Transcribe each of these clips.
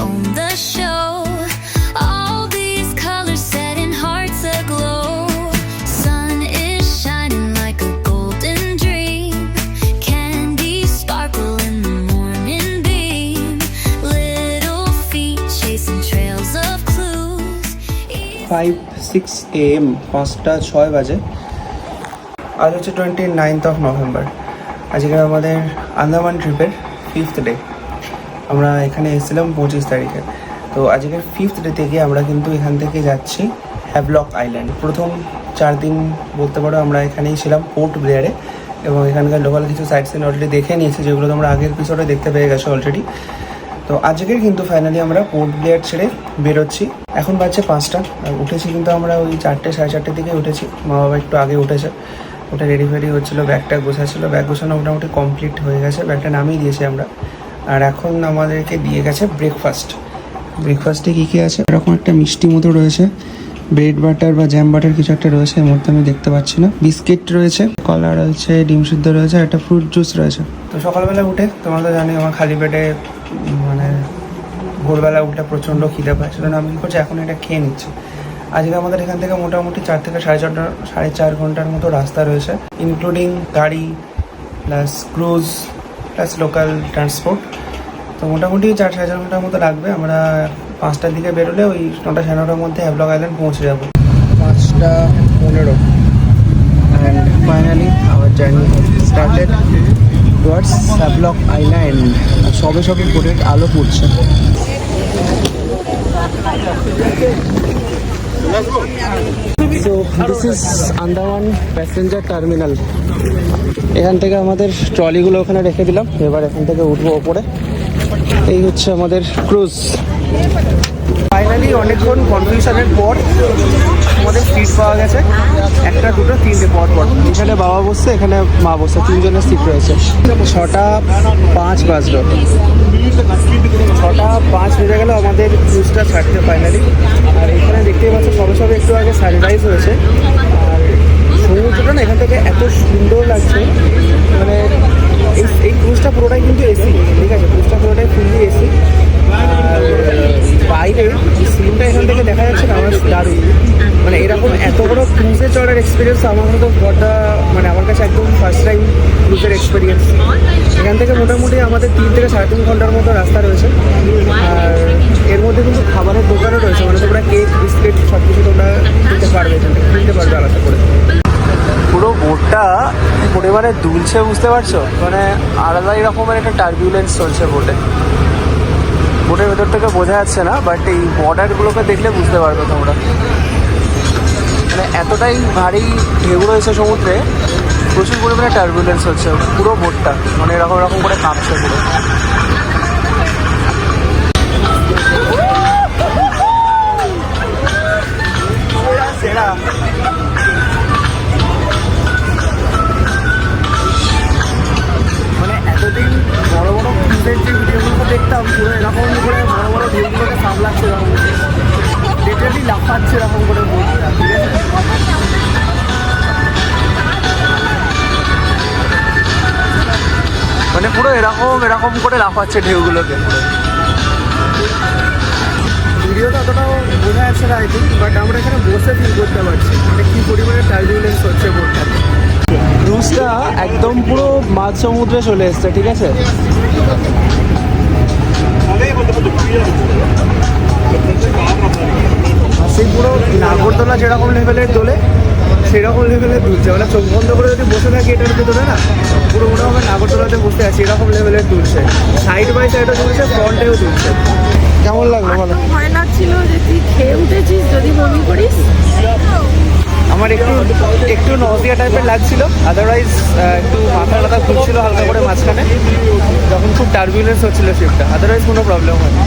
own the show. All these colors setting hearts aglow. Sun is shining like a golden dream. Candy sparkle in the morning beam. Little feet chasing trails of clues. 5-6 AM 5:06 বাজে। আজ হচ্ছে 29th November. আজকে আমাদের আন্দামান ট্রিপের 5th day. আমরা এখানে এসেছিলাম 25 তারিখে। তো আজকের 5th ডে থেকে আমরা কিন্তু এখান থেকে যাচ্ছি হ্যাভলক আইল্যান্ড। প্রথম 4 দিন বলতে পারো আমরা এখানেই ছিলাম পোর্ট ব্লেয়ারে, এবং এখানকার লোকাল কিছু সাইট সিন অলরেডি দেখে নিয়েছি, যেগুলো তোমরা আগের এপিসোডে দেখতে পেয়ে গেছো অলরেডি। তো আজকের কিন্তু ফাইনালি আমরা পোর্ট ব্লেয়ার ছেড়ে বেরোচ্ছি। এখন বাজছে 5টা। উঠেছি কিন্তু আমরা ওই 4টে 4:30 দিকে উঠেছি। মা বাবা একটু আগে উঠেছে, ওটা রেডি ফেডি হচ্ছিলো, ব্যাগটা গোছাচ্ছিলো। ব্যাগ গোছানো মোটামুটি কমপ্লিট হয়ে গেছে, ব্যাগটা নামিয়ে দিয়েছি আমরা। আর এখন আমাদেরকে দিয়ে গেছে ব্রেকফাস্টে কী কী আছে, এরকম একটা মিষ্টি মতো রয়েছে, ব্রেড বাটার বা জ্যাম বাটার কিছু একটা রয়েছে, এর মধ্যে আমি দেখতে পাচ্ছি না। বিস্কিট রয়েছে, কলা রয়েছে, ডিম সিদ্ধ রয়েছে, আর একটা ফ্রুট জুস রয়েছে। তো সকালবেলা উঠে তোমরা তো জানি আমার খালি পেটে মানে ভোরবেলা উঠে প্রচণ্ড খিদে পায়, সেজন্য আমি কী করছি এখন এটা খেয়ে নিচ্ছি। আজকে আমাদের এখান থেকে মোটামুটি 4 থেকে 4.5 ঘন্টার মতো রাস্তা রয়েছে, ইনক্লুডিং গাড়ি plus cruise plus local transport. তো মোটামুটি 4-4.5 ঘন্টার মতো লাগবে। আমরা 5টার দিকে বেরোলে ওই 9টা 9:30টার মধ্যে হ্যাভলক আইল্যান্ড পৌঁছে যাবো। 5:15 and finally hour journey started towards Havelock island. সবে ভোরের আলো পড়ছে। So this is Andaman passenger terminal. এখান থেকে আমাদের ট্রলিগুলো ওখানে রেখে দিলাম, এবার এখান থেকে উঠবো ওপরে। এই হচ্ছে আমাদের ক্রুজ। ফাইনালি অনেকক্ষণ কনফিউশনের পর আমাদের সিট পাওয়া গেছে, 1টা 2টো 3টে পর। এখানে বাবা বসছে, এখানে মা বসছে, 3জনের সিট রয়েছে। 6:05 বাজলো। 6:05 বেজে গেল আমাদের ক্রুজটা ছাড়তে ফাইনালি। আর এখানে দেখতেই পাচ্ছ সবে একটু আগে সানরাইজ হয়েছে। আর সমুদ্রটা না এখান থেকে এত সুন্দর লাগছে, মানে এই ক্রুজটা পুরোটাই কিন্তু এসি, ঠিক আছে, ক্রুজটা পুরোটাই ফুললি এসি। আর বাইরে সিনটা এখান থেকে দেখা যাচ্ছে না, আমার দারুণ। মানে এরকম এত বড় ক্রুজে চড়ার এক্সপিরিয়েন্স আমার মতো বড়টা, মানে আমার কাছে একদম ফার্স্ট টাইম ক্রুজের এক্সপিরিয়েন্স। এখান থেকে মোটামুটি আমাদের 3 থেকে 3.5 ঘন্টার মতো রাস্তা রয়েছে। আর এর মধ্যে কিন্তু খাবারের দোকানও রয়েছে, মানে তোমরা কেক বিস্কিট সব কিছু তোমরা দিতে পারবে, এখান থেকে কিনতে পারবে আলাদা করে। পুরো বোটটা পরিমাণে দুলছে, বুঝতে পারছো, মানে আলাদাই রকমের একটা টার্বিউলেন্স চলছে বোটের ভেতর থেকে বোঝা যাচ্ছে না, বাট এই বর্ডারগুলোকে দেখলে বুঝতে পারবে তোমরা। মানে এতটাই ভারী ঢেউ রয়েছে সমুদ্রে, প্রচুর পরিমাণে টার্বিউলেন্স হচ্ছে পুরো বোটটা, মানে এরকম করে কাঁপছে পুরো। মানে এতদিন বড় বড় ক্রুজের যে ভিডিওগুলো দেখতাম, পুরো এরকম করে বড় বড় ঢেউগুলোকে সামলাচ্ছে, এরকম লিটারালি লাফাচ্ছে এরকম করে বোটটা, ঠিক আছে। মানে পুরো এরকম করে লাফাচ্ছে ঢেউগুলোকে। ভিডিওটা অতটাও বোঝা যাচ্ছে না আই থিঙ্ক, বাট আমরা এখানে বসে ফিল করতে পারছি মানে কী পরিমাণে টার্বিউলেন্স হচ্ছে বোটটাতে। ক্রুজটা একদম পুরো মাঝ সমুদ্রে চলে এসছে, ঠিক আছে। সেই পুরো নাগরদোলা যেরকম লেভেলের তোলে সেরকম লেভেলের তুলছে, মানে চোখ বন্ধ করে যদি বসে থাকি এটার ভিতরে না, পুরো মোটামুটি নাগরদোলাতে বসে আছি এরকম লেভেলের তুলছে। সাইড বাই সাইডও তুলছে, ফ্রন্টেও তুলছে। কেমন লাগলো? ভালো ভয় লাগছিল যে তুই খেয়ে উঠেছিস যদি বমি করিস। আমার একটু নজিয়া টাইপের লাগছিল, আদারওয়াইজ একটু মাথা ব্যথা ঘুরছিল হালকা করে মাঝখানে যখন খুব টার্বিউলেন্স হচ্ছিল শিপটা, আদারওয়াইজ কোনো প্রবলেম হয়নি।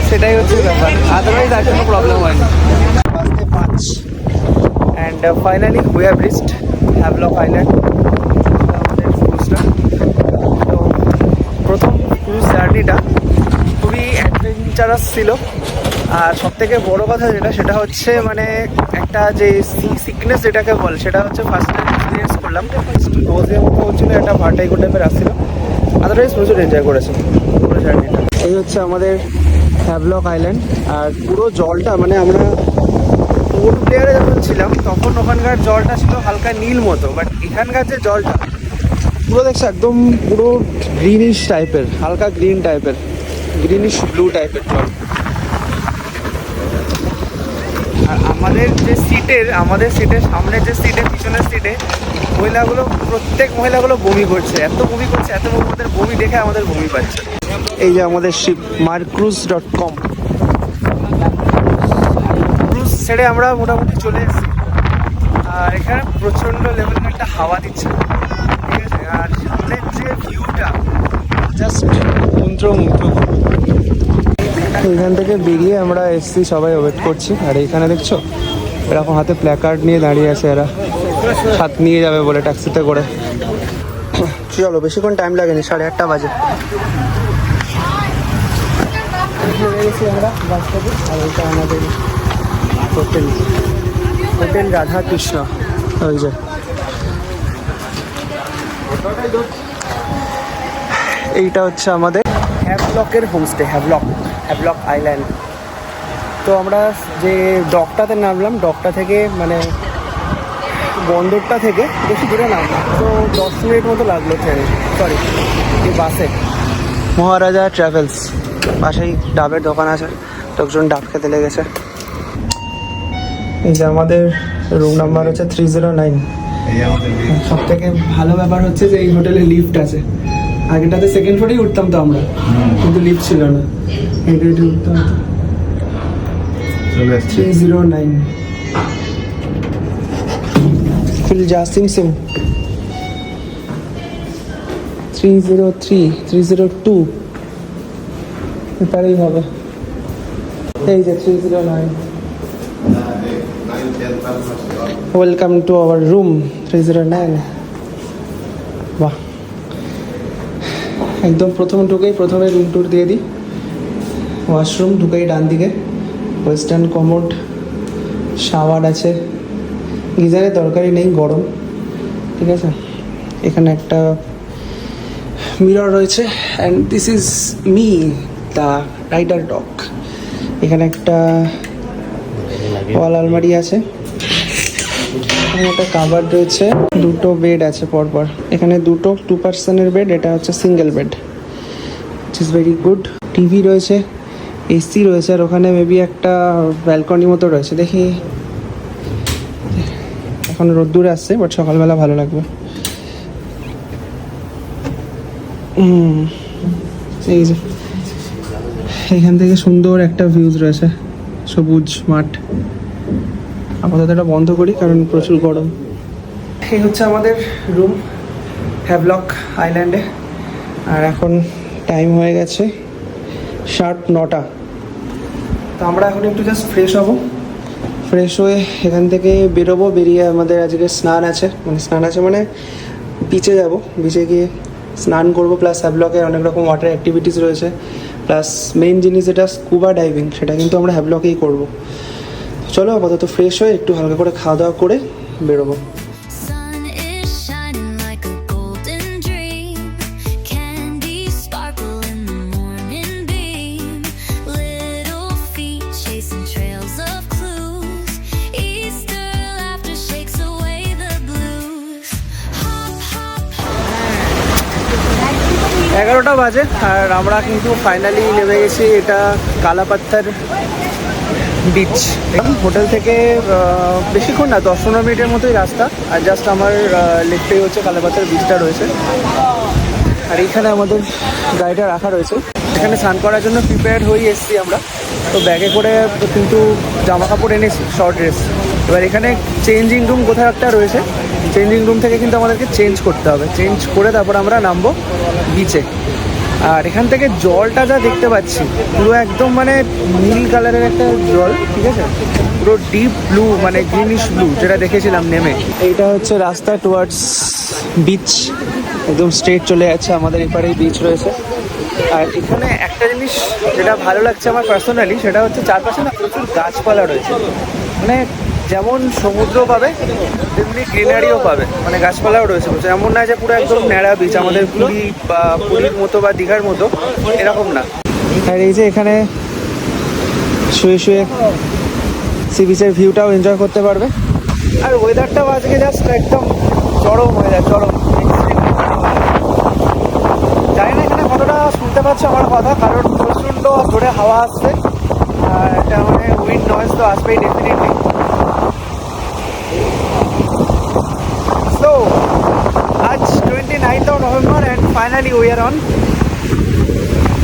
সেটাই হচ্ছে ব্যাপার, আদারওয়াইজ আর কোনো প্রবলেম হয়নি। And finally we have reached Havelock island. আমাদের ক্রুজটা তো প্রথম ক্রুজ জার্নিটা খুবই অ্যাডভেঞ্চারাস ছিল। আর সবথেকে বড় কথা সেটা হচ্ছে মানে একটা যে সি সিকনেস যেটাকে বলে সেটা হচ্ছে ফার্স্ট টাইম এক্সপিরিয়েন্স করলাম। করলাম, নোজের মতো হচ্ছিল, একটা ভার্টাইগো টাইপের আসছিল। আদারওয়াইজ প্রচুর এনজয় করেছে পুরো জার্নিটা। এই হচ্ছে আমাদের হ্যাভলক আইল্যান্ড। আর পুরো জলটা মানে আমরা পোর্ট ব্লেয়ারে যখন ছিলাম তখন ওখানকার জলটা ছিল হালকা নীল মতো, বাট এখানকার যে জলটা পুরো দেখছে একদম পুরো গ্রিনিশ টাইপের, হালকা গ্রিন টাইপের, গ্রিনিশ ব্লু টাইপের জল। আর আমাদের সিটের সামনের যে সিটে, পিছনের সিটে প্রত্যেক মহিলাগুলো বমি করছে, এত বমি করছে, এত ওদের বমি দেখে আমাদের বমি পাচ্ছে। এই যে আমাদের শিপ marcruise.com, ক্রুজ ছেড়ে আমরা মোটামুটি চলে এসেছি। আর এখানে প্রচণ্ড লেভেলের একটা হাওয়া দিচ্ছে, ঠিক আছে। আর সামনের যে ভিউটা জাস্ট মন্ত্রমুগ্ধ। এখান থেকে বেরিয়ে আমরা এসছি, সবাই ওয়েট করছি। আর এইখানে দেখছো এরকম হাতে প্ল্যাকার্ড নিয়ে দাঁড়িয়ে আছে, এরা হাত নিয়ে যাবে বলে ট্যাক্সিতে করে। চলো, বেশিক্ষণ টাইম লাগেনি, 8:30 বাজে গেছি আমরা বাস থেকে। আর ওইটা আমাদের হোটেল রাধা কৃষ্ণ। ওই যে এইটা হচ্ছে আমাদের হ্যাভলকের হোমস্টে, হ্যাভলক আইল্যান্ড। তো আমরা যে ডকটাতে নামলাম, ডকটা থেকে মানে বন্দরটা থেকে বেশি দূরে নামলাম, তো 10 মিনিট মতো লাগলো ট্রেনে, সরি এই বাসে। মহারাজা ট্রাভেলস, পাশেই ডাবের দোকান আছে, লোকজন ডাব খেতে লেগেছে। এই যে আমাদের রুম নাম্বার হচ্ছে 309। সব থেকে ভালো ব্যাপার হচ্ছে যে এই হোটেলে লিফট আছে। আগেটাতে সেকেন্ড ফ্লোরেই উঠতাম তো আমরা, কিন্তু লিফট ছিল না, হেঁটে হেঁটে উঠতাম। 309 ফুলজাসিং সিং, 303, 302 এটারই হবে। এই যে 309। Welcome to our room 309। বাহ, একদম প্রথমে রুম ট্যুর দিয়ে দিই। ওয়াশরুম ঢুকেই ডান দিকে ওয়েস্টার্ন কমোড, শাওয়ার আছে, গিজারের দরকারই নেই, গরম, ঠিক আছে। এখানে একটা মিরর রয়েছে, and this is me the rider dog. এখানে একটা ওয়াল আলমারি আছে, এখানে একটা কাভার্ড রয়েছে, দুটো বেড আছে পরপর। এখানে দুটো 2 পার্সনের বেড, এটা হচ্ছে single bed, it is very good. TV রয়েছে, এসি রয়েছে, আর ওখানে মেবি একটা ব্যালকনি মতো রয়েছে। দেখি, এখন রোদ্দুরে আসছে, বাট সকালবেলা ভালো লাগবে। এই যে এখান থেকে সুন্দর একটা ভিউজ রয়েছে, সবুজ মাঠ। আপাতত এটা বন্ধ করি কারণ প্রচুর গরম। এই হচ্ছে আমাদের রুম হ্যাভলক আইল্যান্ডে। আর এখন টাইম হয়ে গেছে 9:30। তো আমরা এখন একটু জাস্ট ফ্রেশ হব, ফ্রেশ হয়ে এখান থেকে বেরোবো। বেরিয়ে আমাদের আজকে স্নান আছে মানে বিচে যাব, বিচে গিয়ে স্নান করবো, প্লাস হ্যাভলকে অনেক রকম ওয়াটার অ্যাক্টিভিটিস রয়েছে, প্লাস মেইন জিনিস যেটা স্কুবা ডাইভিং, সেটা কিন্তু আমরা হ্যাভলকেই করবো। চলো আপাতত ফ্রেশ হয়ে একটু হালকা করে খাওয়া দাওয়া করে বেরোবো। Sun is shining like a golden dream. Candy sparkle in the morning beam. Little feet chasing trails of clues. Easter laughter shakes away the blues. Hop, hop, hop. 11টা বাজে আর আমরা কিন্তু ফাইনালি নেমে গেছি। এটা কালাপাত্থার বিচ। হোটেল থেকে বেশিক্ষণ না, 10-15 মিনিটের মতোই রাস্তা। আর জাস্ট আমার লেফটেই হচ্ছে কালাপাত্থার বিচটা রয়েছে। আর এইখানে আমাদের গাড়িটা রাখা রয়েছে। এখানে স্নান করার জন্য প্রিপেয়ার হয়ে এসেছি আমরা। তো ব্যাগে করে কিন্তু জামা কাপড় এনেছি, শর্ট ড্রেস। এবার এখানে চেঞ্জিং রুম কোথাও একটা রয়েছে, চেঞ্জিং রুম থেকে কিন্তু আমাদেরকে চেঞ্জ করতে হবে। চেঞ্জ করে তারপর আমরা নামবো বিচে। আর এখান থেকে জলটা যা দেখতে পাচ্ছি পুরো একদম মানে নীল কালারের একটা জল, ঠিক আছে, পুরো ডিপ ব্লু মানে গ্রিনিশ ব্লু, যেটা দেখেছিলাম নেমে। এইটা হচ্ছে রাস্তা টুয়ার্ডস বিচ, একদম স্ট্রেট চলে যাচ্ছে। আমাদের এপারেই বিচ রয়েছে। আর এখানে একটা জিনিস যেটা ভালো লাগছে আমার পার্সোনালি, সেটা হচ্ছে চারপাশে না প্রচুর গাছপালা রয়েছে। মানে যেমন সমুদ্র পাবে তেমনি গ্রিনারিও পাবে, মানে গাছপালাও রয়েছে প্রচুর। এমন না যে পুরো একদম ন্যাড়া বিচ আমাদের পুরী বা পুরীর মতো বা দীঘার মতো, এরকম না। আর এই যে এখানে শুয়ে শুয়ে সি বিচের ভিউটাও এনজয় করতে পারবে। আর ওয়েদারটাও আজকে জাস্ট একদম চরম ওয়েদার, চরম। জানি না এখানে কতটা শুনতে পাচ্ছ আমার কথা, কারণ প্রচণ্ড জোরে হাওয়া আসছে, আর এটা মানে উইন্ড নয়েজ তো আসবেই ডেফিনেটলি। So, আজ 29th of November and finally we are on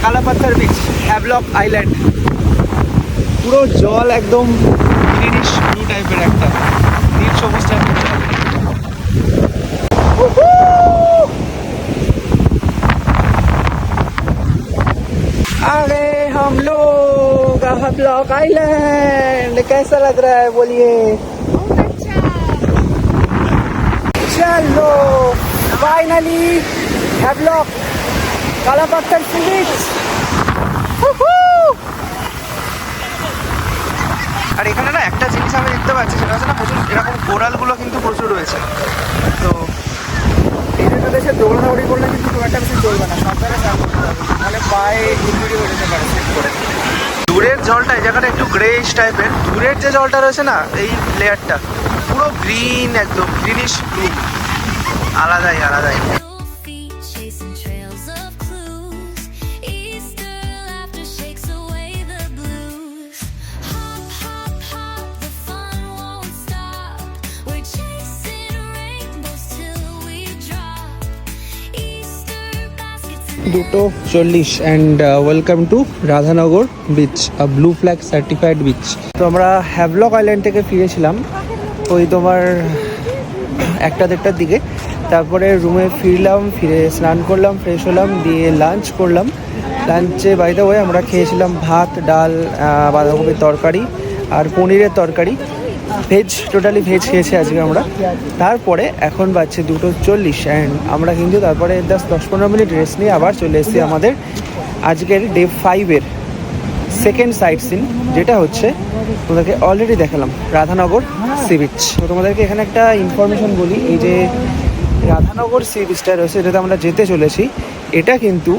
Kalapatthar beach, Havelock island. পুরো জল একদম গ্রিনিশ ব্লু টাইপের, একটা নীল সবুজ টাইপের। अरे हम लोग हॅवलॉक आइलैंड, कैसा लग रहा है बोलिए? चलो फाइनली हॅवलॉक कालापत्थर सी बीच। আর এখানে না একটা জিনিস আমি দেখতে পাচ্ছি, সেটা হচ্ছে না প্রচুর এরকম কোরালগুলো কিন্তু প্রচুর রয়েছে। তো এই দুটো দেশে দৌড়াদৌড়ি করলে কিন্তু খুব একটা বেশি চলবে না, সাবধানে চান করতে হবে, তাহলে পায়ে ইঞ্জুরি হয়ে যেতে পারে স্লিপ করে। দূরের জলটা এই জায়গাটা একটু গ্রেইশ টাইপের, দূরের যে জলটা রয়েছে না এই লেয়ারটা পুরো গ্রিন, একদম গ্রিনিশ ব্লু, আলাদাই আলাদাই। Feet chasing trails of clues. Easter laughter shakes away the blues. Hop, hop, hop, the fun won't stop. We're chasing rainbows till we drop. Easter baskets in 2:40 and welcome to Radhanagar beach, blue flag certified beach. তো আমরা Havelock island থেকে ফিরেছিলাম ওই তোমার 1-1:30টার দিকে। তারপরে রুমে ফিরলাম, ফিরে স্নান করলাম, ফ্রেশ হলাম, দিয়ে লাঞ্চ করলাম। লাঞ্চে বাই দ্য ওয়ে আমরা খেয়েছিলাম ভাত, ডাল, বাঁধাকপির তরকারি আর পনিরের তরকারি, ভেজ, টোটালি ভেজ খেয়েছি আজকে আমরা। তারপরে এখন বাজছে 2:40 অ্যান্ড আমরা কিন্তু তারপরে 10-15 মিনিট রেস্ট নিয়ে আবার চলে এসেছি আমাদের আজকের ডে 5-এর সেকেন্ড সাইট সিন, যেটা হচ্ছে তোমাদেরকে অলরেডি দেখালাম রাধানগর সি বিচ। তো তোমাদেরকে এখানে একটা ইনফরমেশন বলি, এই যে রাধানগর সি বিচটা রয়েছে যেটাতে আমরা যেতে চলেছি, এটা কিন্তু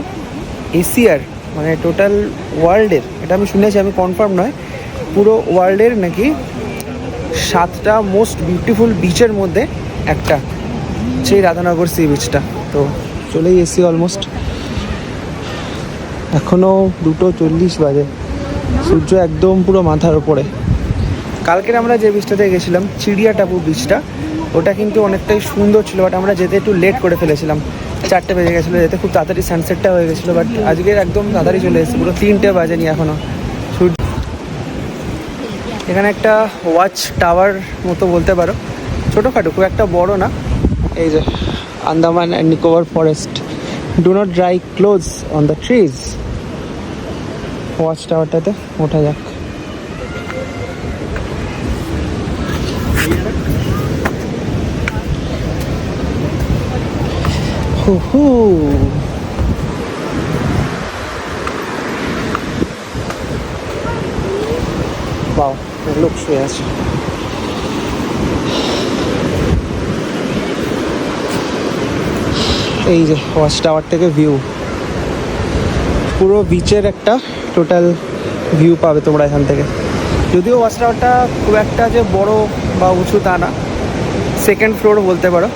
এশিয়ার মানে টোটাল ওয়ার্ল্ডের, এটা আমি শুনেছি, আমি কনফার্ম নয়, পুরো ওয়ার্ল্ডের নাকি 7টা মোস্ট বিউটিফুল বিচের মধ্যে একটা সেই রাধানগর সি বিচটা। তো চলেই এসছি অলমোস্ট, এখনও 2:40 বাজে, সূর্য একদম পুরো মাথার ওপরে। কালকের আমরা যে বিচটাতে গেছিলাম চিড়িয়া টাপু বিচটা, ওটা কিন্তু অনেকটাই সুন্দর ছিল, বাট আমরা যেতে একটু লেট করে ফেলেছিলাম, 4টে বেজে গেছিলো যেতে, খুব তাড়াতাড়ি সানসেটটা হয়ে গেছিলো। বাট আজকের একদম তাড়াতাড়ি চলে এসেছি, পুরো 3টে বাজেনি এখনও। সূর্য এখানে একটা ওয়াচ টাওয়ার মতো বলতে পারো, ছোটোখাটো, খুব একটা বড় না। এই যে Andaman and Nicobar forest, do not dry clothes on the trees. Watch টাওয়ারটাতে ওঠা যাক। হু বাও, লোক শুয়ে আছে। এই যে ওয়াচ টাওয়ার থেকে ভিউ, পুরো বিচের একটা টোটাল ভিউ পাবে তোমরা এখান থেকে। যদিও ওয়াচ টাওয়ারটা খুব একটা যে বড় বা উঁচু তা না, সেকেন্ড ফ্লোর বলতে পারো,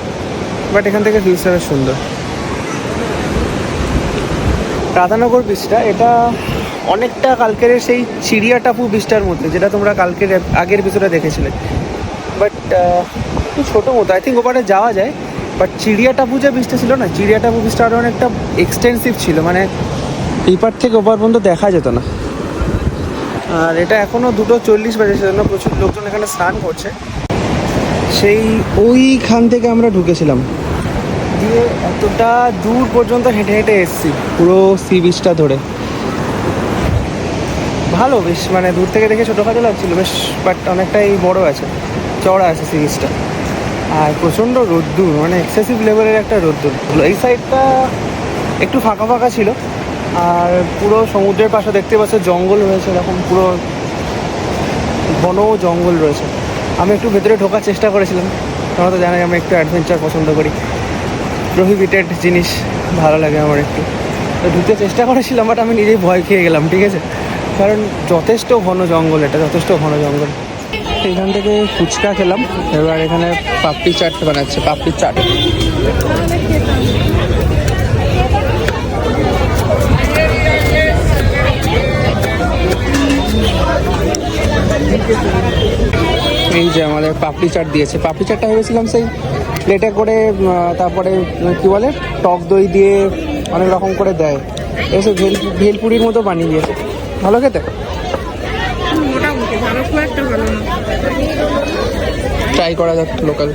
বাট এখান থেকে ভিউটা বেশ সুন্দর। রাধানগর বিচটা এটা অনেকটা কালকের সেই চিড়িয়া টাপু বিচটার মধ্যে, যেটা তোমরা কালকের আগের এপিসোডে দেখেছিলে, বাট একটু ছোটো মতো। আই থিঙ্ক ওপারে যাওয়া যায়, বাট চিড়িয়া টাপু যে বিচটা ছিল না, চিড়িয়া টাপু বিচটা আরও অনেকটা এক্সটেন্সিভ ছিল, মানে এই পার থেকে ওপার পর্যন্ত দেখা যেত না। আর এটা এখনও 2:40 বাজে, সেজন্য প্রচুর লোকজন এখানে স্নান করছে। সেই ওইখান থেকে আমরা ঢুকেছিলাম, দিয়ে এতটা দূর পর্যন্ত হেঁটে হেঁটে এসেছি পুরো সি বিচটা ধরে। ভালো বেশ, মানে দূর থেকে দেখে ছোটোখাটো লাগছিল বেশ, বাট অনেকটাই বড় আছে, চওড়া আছে সি বিচটা। আর প্রচণ্ড রোদ্দুর, মানে এক্সেসিভ লেভেলের একটা রোদ্দুর। এই সাইডটা একটু ফাঁকা ফাঁকা ছিল, আর পুরো সমুদ্রের পাশে দেখতে পাচ্ছ জঙ্গল রয়েছে, এরকম পুরো ঘন জঙ্গল রয়েছে। আমি একটু ভেতরে ঢোকার চেষ্টা করেছিলাম, তোমরা তো জানাই আমি একটু অ্যাডভেঞ্চার পছন্দ করি, প্রহিবিটেড জিনিস ভালো লাগে আমার একটু, তো ঢুকতে চেষ্টা করেছিলাম, বাট আমি নিজেই ভয় খেয়ে গেলাম, ঠিক আছে, কারণ যথেষ্ট ঘন জঙ্গল, এটা যথেষ্ট ঘন জঙ্গল। এখান থেকে ফুচকা খেলাম, এবার এখানে পাপড়ি চাট বানাচ্ছে, পাপড়ি চাট। এই যে আমাদের পাপড়ি চাট দিয়েছে, পাপড়ি চাটটা ভেবেছিলাম সেই প্লেটে করে, তারপরে কি বলে টক দই দিয়ে অনেক রকম করে দেয়, এসে ভেলপুরির মতো বানিয়ে দিয়েছে, ভালো খেতে, মোটামুটি ভালো, খুব একটা ভালো না। ট্রাই করা যাক লোকাল।